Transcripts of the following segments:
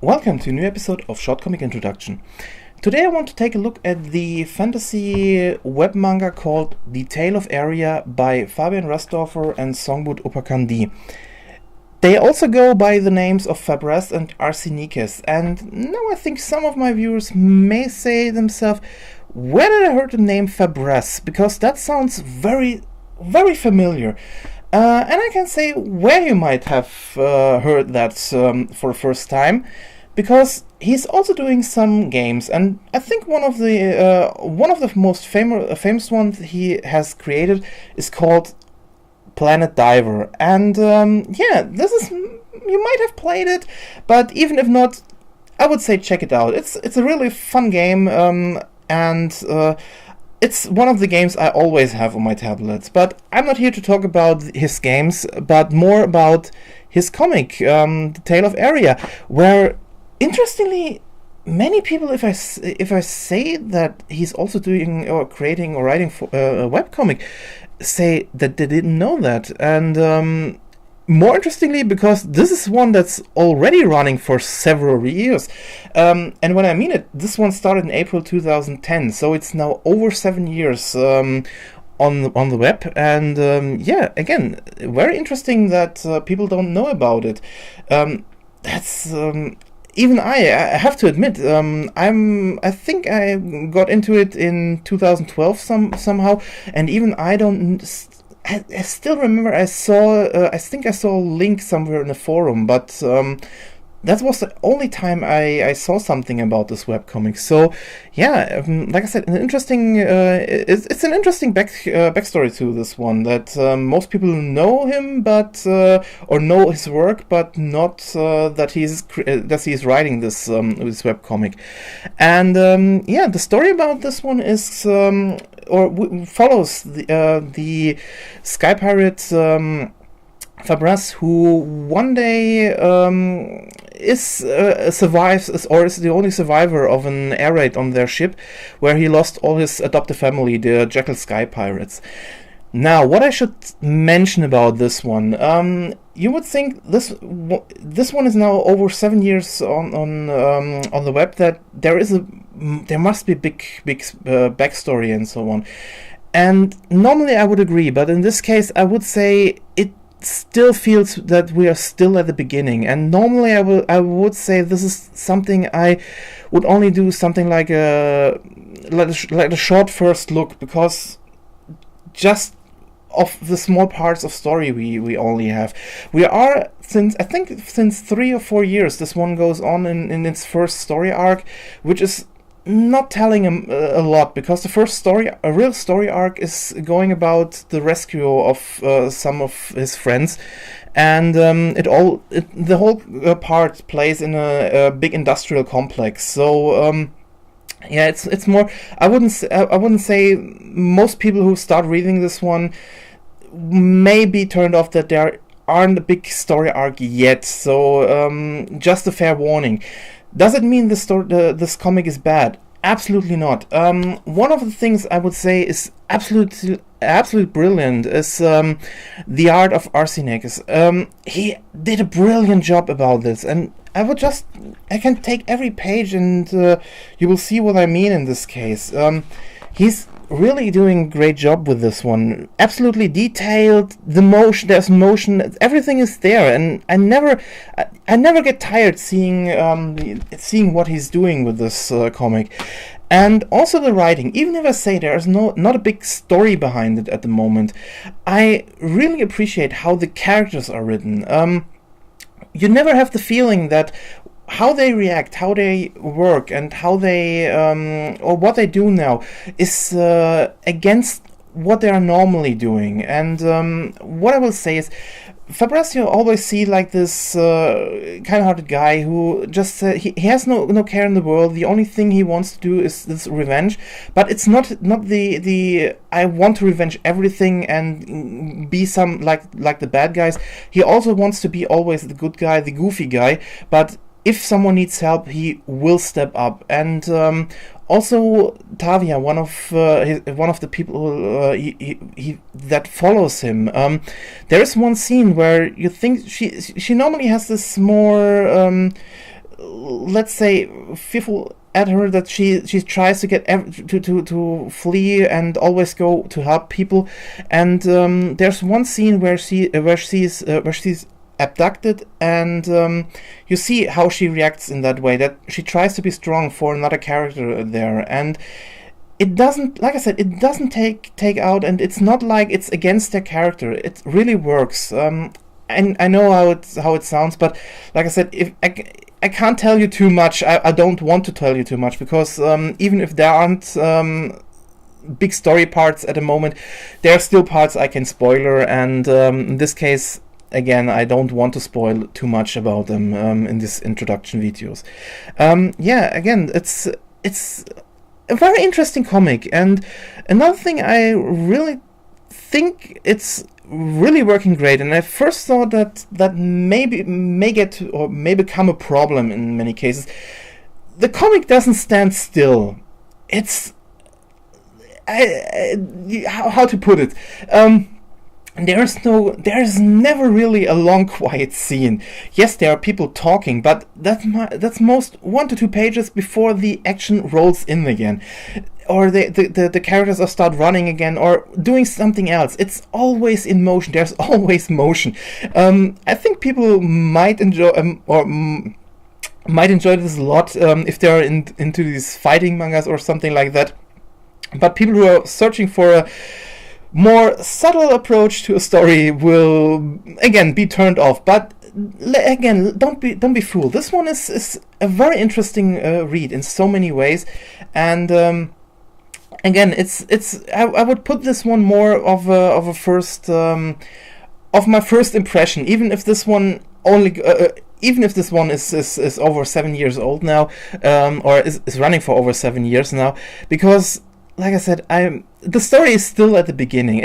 Welcome to a new episode of Short Comic Introduction. Today I want to take a look at the fantasy web manga called The Tale of Aeria by Fabian Restdorfer and Songbud Opakandi. They also go by the names of Fabraz and Arseniquez, and now I think some of my viewers may say themselves, where did I heard the name Fabraz? Because that sounds very familiar. And I can say where you might have heard that for the first time, because he's also doing some games, and I think one of the most famous ones he has created is called Planet Diver. And this is, you might have played it, but even if not, I would say check it out. It's a really fun game, and it's one of the games I always have on my tablets. But I'm not here to talk about his games, but more about his comic, The Tale of Aeria, where, interestingly, many people, if I say that he's also doing or creating or writing for a webcomic, say that they didn't know that. And more interestingly, because this is one that's already running for several years. And when I mean it, this one started in April 2010, so it's now over 7 years on the web. And again, very interesting that people don't know about it. That's even I have to admit, I think I got into it in 2012 somehow, and even I don't. I still remember I think I saw a link somewhere in a forum, but that was the only time I saw something about this webcomic. So yeah, like I said, an interesting it's an interesting backstory to this one, that most people know him, but or know his work, but not that he's writing this webcomic. And the story about this one is follows the sky pirate Fabraz, who one day survives, or is the only survivor of an air raid on their ship, where he lost all his adopted family, the Jackal Sky Pirates. Now, what I should mention about this one, you would think this one is now over 7 years on the web, that there must be big backstory and so on. And normally I would agree, but in this case I would say it still feels that we are still at the beginning. And normally I would say this is something I would only do something like a short first look, because just of the small parts of story we only have. We are, since 3 or 4 years, this one goes on in its first story arc, which is not telling him a lot, because the first a real story arc is going about the rescue of some of his friends, and the whole part plays in a big industrial complex. So it's more. I wouldn't say most people who start reading this one may be turned off that there aren't a big story arc yet. So just a fair warning. Does it mean this comic is bad? Absolutely not. One of the things I would say is absolutely brilliant is the art of Arseniquez. He did a brilliant job about this, and I can take every page and you will see what I mean in this case. He's really doing a great job with this one. Absolutely detailed. There's motion. Everything is there, and I never get tired seeing what he's doing with this comic. And also the writing. Even if I say there's not a big story behind it at the moment, I really appreciate how the characters are written. You never have the feeling that how they react, how they work, and how they or what they do now is against what they are normally doing. And what I will say is, Fabraz, you always see like this kind-hearted guy who just he has no care in the world. The only thing he wants to do is this revenge, but it's not the I want to revenge everything and be some like the bad guys. He also wants to be always the good guy, the goofy guy, but if someone needs help, he will step up. And also Tavia, one of the people that follows him. There is one scene where you think she normally has this more let's say, fearful at her, that she tries to get to flee and always go to help people. And there's one scene where she's abducted, and you see how she reacts in that way, that she tries to be strong for another character there, and it doesn't, like I said, it doesn't take out, and it's not like it's against their character. It really works. And I know how it sounds, but like I said, if I can't tell you too much. I don't want to tell you too much, because even if there aren't big story parts at the moment, there are still parts I can spoiler, and in this case, again, I don't want to spoil too much about them in these introduction videos. Again, it's a very interesting comic, and another thing, I really think it's really working great, and I first thought that may get to, or may become a problem in many cases. The comic doesn't stand still. It's how to put it. There's never really a long quiet scene. Yes, there are people talking, but that's most 1 to 2 pages before the action rolls in again, or the characters start running again or doing something else. It's always in motion. There's always motion. I think people might enjoy might enjoy this a lot if they are into these fighting mangas or something like that. But people who are searching for a more subtle approach to a story will again be turned off. But again, don't be fooled. This one is a very interesting read in so many ways, and again, I would put this one more of a first of my first impression. Even if this one is over 7 years old now, or is running for over 7 years now, because, like I said, the story is still at the beginning.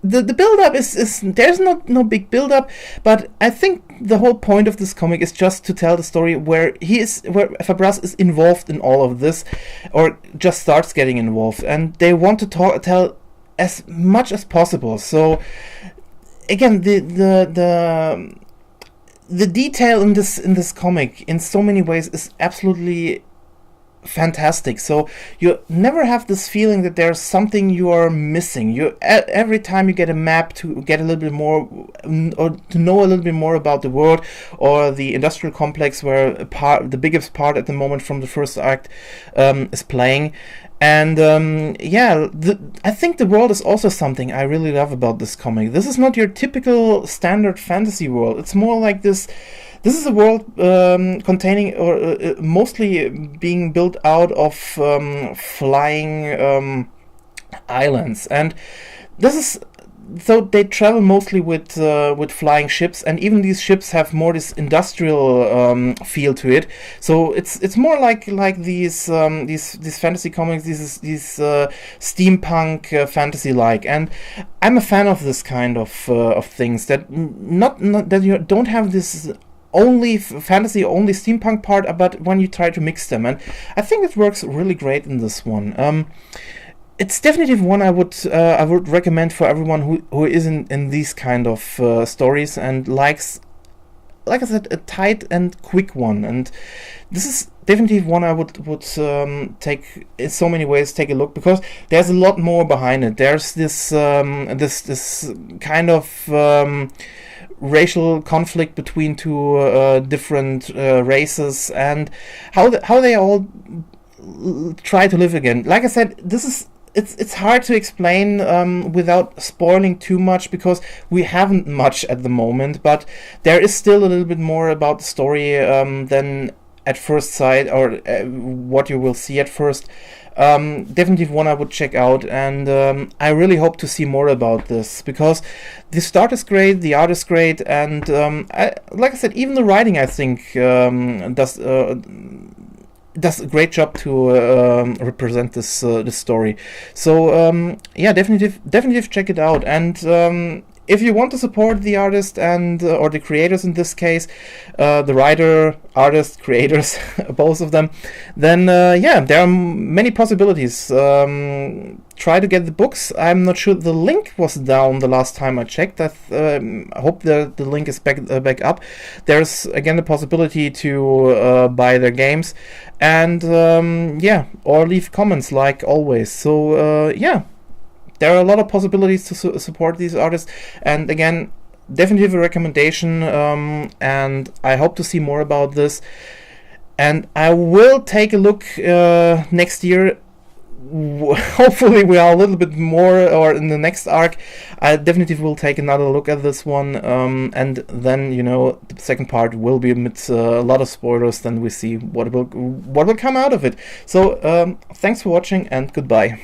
The build up is there's no big build up, but I think the whole point of this comic is just to tell the story where Fabraz is involved in all of this, or just starts getting involved, and they want to tell as much as possible. So again, the detail in this comic in so many ways is absolutely fantastic. So you never have this feeling that there's something you are missing. Every time you get a map to get a little bit more, or to know a little bit more about the world or the industrial complex where the biggest part at the moment from the first act is playing. And I think the world is also something I really love about this comic. This is not your typical standard fantasy world. It's more like this. This is a world containing, or mostly being built out of flying islands, and this is. So they travel mostly with flying ships, and even these ships have more this industrial feel to it. So it's more like these fantasy comics, these steampunk fantasy like, and I'm a fan of this kind of things that not that you don't have this only fantasy, only steampunk part, but when you try to mix them, and I think it works really great in this one. It's definitely one I would recommend for everyone who is in these kind of stories and likes, like I said, a tight and quick one. And this is definitely one I would take in so many ways. Take a look, because there's a lot more behind it. There's this this kind of racial conflict between two different races, and how they all try to live again. Like I said, this is. It's hard to explain without spoiling too much, because we haven't much at the moment, but there is still a little bit more about the story than at first sight, or what you will see at first. Definitely one I would check out, and I really hope to see more about this, because the start is great, the art is great, and like I said, even the writing, I think, does a great job to represent this story. So definitely check it out. And if you want to support the artist and or the creators in this case, the writer, artist, creators, both of them, then yeah, there are many possibilities. Try to get the books. I'm not sure the link was down the last time I checked. I hope the link is back up. There's again the possibility to buy their games, and yeah, or leave comments like always. So yeah, there are a lot of possibilities to support these artists, and again, definitely a recommendation, and I hope to see more about this, and I will take a look next year. Hopefully we are a little bit more, or in the next arc I definitely will take another look at this one, and then, you know, the second part will be amidst a lot of spoilers. Then we see what will come out of it. So thanks for watching, and goodbye.